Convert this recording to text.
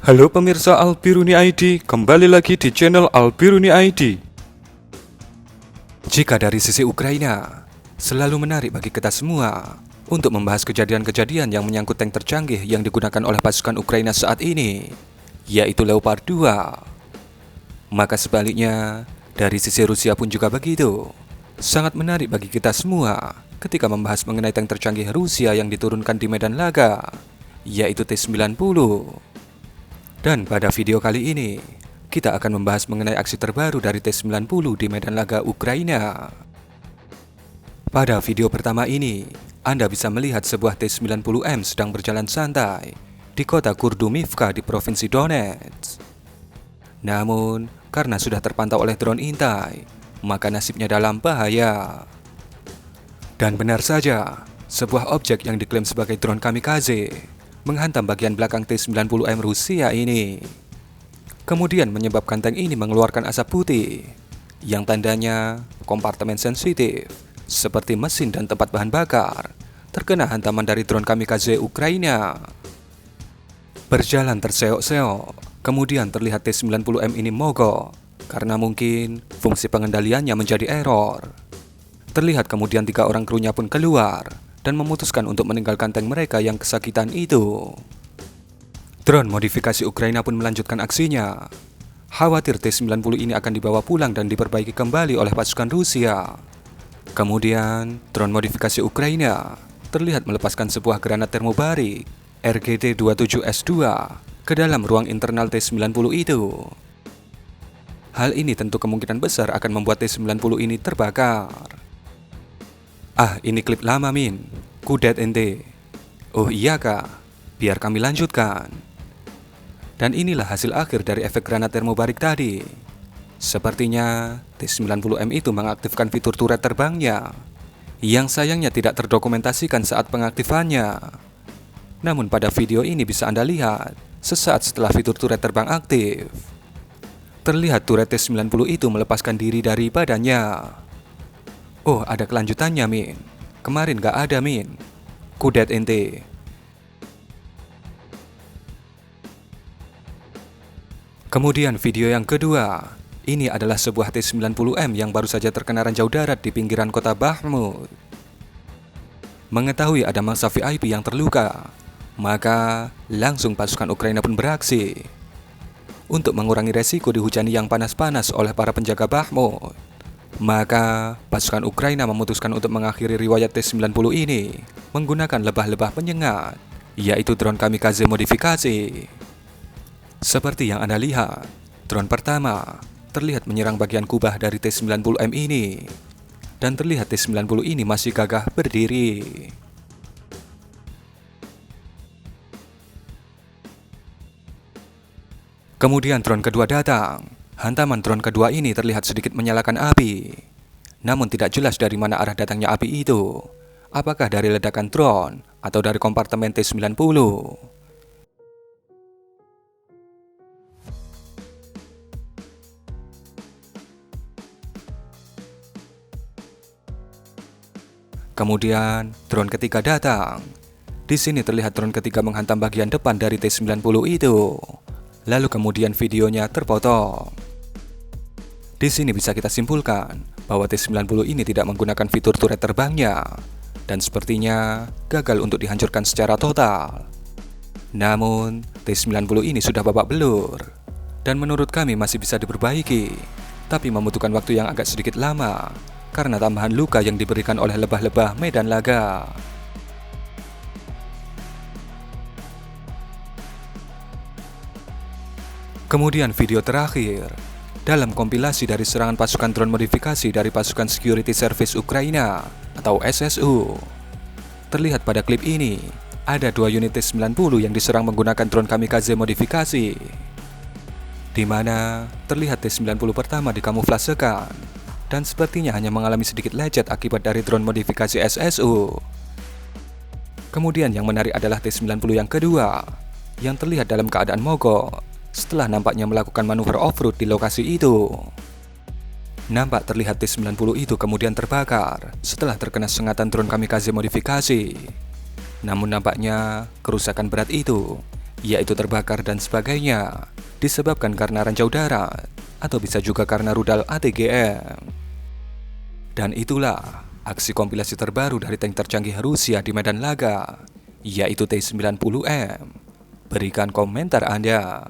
Halo pemirsa Albiruni ID, kembali lagi di channel Albiruni ID. Jika dari sisi Ukraina, selalu menarik bagi kita semua untuk membahas kejadian-kejadian yang menyangkut tank tercanggih yang digunakan oleh pasukan Ukraina saat ini, yaitu Leopard 2. Maka sebaliknya, dari sisi Rusia pun juga begitu. Sangat menarik bagi kita semua ketika membahas mengenai tank tercanggih Rusia yang diturunkan di medan laga, yaitu T-90. Dan pada video kali ini, kita akan membahas mengenai aksi terbaru dari T-90 di medan laga Ukraina. Pada video pertama ini, Anda bisa melihat sebuah T-90M sedang berjalan santai di kota Kurdumivka di Provinsi Donetsk. Namun, karena sudah terpantau oleh drone intai, maka nasibnya dalam bahaya. Dan benar saja, sebuah objek yang diklaim sebagai drone kamikaze menghantam bagian belakang T-90M Rusia ini. Kemudian menyebabkan tank ini mengeluarkan asap putih, yang tandanya kompartemen sensitif, seperti mesin dan tempat bahan bakar, terkena hantaman dari drone kamikaze Ukraina. Berjalan terseok-seok, kemudian terlihat T-90M ini mogok, karena mungkin fungsi pengendaliannya menjadi error. Terlihat kemudian 3 orang krunya pun keluar dan memutuskan untuk meninggalkan tank mereka yang kesakitan itu. Drone modifikasi Ukraina pun melanjutkan aksinya. Khawatir T-90 ini akan dibawa pulang dan diperbaiki kembali oleh pasukan Rusia. Kemudian, drone modifikasi Ukraina terlihat melepaskan sebuah granat termobarik RGD-27S2 ke dalam ruang internal T-90 itu. Hal ini tentu kemungkinan besar akan membuat T-90 ini terbakar. Ah, ini klip lama Min, kudet ente. Oh iya kak, biar kami lanjutkan. Dan inilah hasil akhir dari efek granat termobarik tadi. Sepertinya T-90M itu mengaktifkan fitur turret terbangnya, yang sayangnya tidak terdokumentasikan saat pengaktifannya. Namun pada video ini bisa Anda lihat, sesaat setelah fitur turret terbang aktif, terlihat turret T-90 itu melepaskan diri dari badannya. Oh, ada kelanjutannya, Min. Kemarin gak ada, Min. Kudet ente. Kemudian video yang kedua. Ini adalah sebuah T-90M yang baru saja terkena ranjau darat di pinggiran kota Bakhmut. Mengetahui ada mangsa VIP yang terluka, maka langsung pasukan Ukraina pun beraksi untuk mengurangi resiko dihujani yang panas-panas oleh para penjaga Bakhmut. Maka, pasukan Ukraina memutuskan untuk mengakhiri riwayat T-90 ini menggunakan lebah-lebah penyengat, yaitu drone kamikaze modifikasi. Seperti yang Anda lihat, drone pertama terlihat menyerang bagian kubah dari T-90M ini, dan terlihat T-90 ini masih gagah berdiri. Kemudian drone kedua datang. Hantaman drone kedua ini terlihat sedikit menyalakan api. Namun tidak jelas dari mana arah datangnya api itu. Apakah dari ledakan drone atau dari kompartemen T-90? Kemudian drone ketiga datang. Di sini terlihat drone ketiga menghantam bagian depan dari T-90 itu. Lalu kemudian videonya terpotong. Di sini bisa kita simpulkan bahwa T-90 ini tidak menggunakan fitur turret terbangnya dan sepertinya gagal untuk dihancurkan secara total. Namun, T-90 ini sudah babak belur dan menurut kami masih bisa diperbaiki, tapi membutuhkan waktu yang agak sedikit lama karena tambahan luka yang diberikan oleh lebah-lebah medan laga. Kemudian video terakhir. Dalam kompilasi dari serangan pasukan drone modifikasi dari pasukan Security Service Ukraina atau SSU. Terlihat pada klip ini, ada 2 unit T-90 yang diserang menggunakan drone kamikaze modifikasi. Di mana terlihat T-90 pertama dikamuflasekan dan sepertinya hanya mengalami sedikit lecet akibat dari drone modifikasi SSU. Kemudian yang menarik adalah T-90 yang kedua, yang terlihat dalam keadaan mogok setelah nampaknya melakukan manuver off-road di lokasi itu. Nampak terlihat T-90 itu kemudian terbakar setelah terkena sengatan drone kamikaze modifikasi. Namun nampaknya kerusakan berat itu yaitu terbakar dan sebagainya, disebabkan karena rancau darat, atau bisa juga karena rudal ATGM. Dan itulah aksi kompilasi terbaru dari tank tercanggih Rusia di medan laga, yaitu T-90M. Berikan komentar Anda.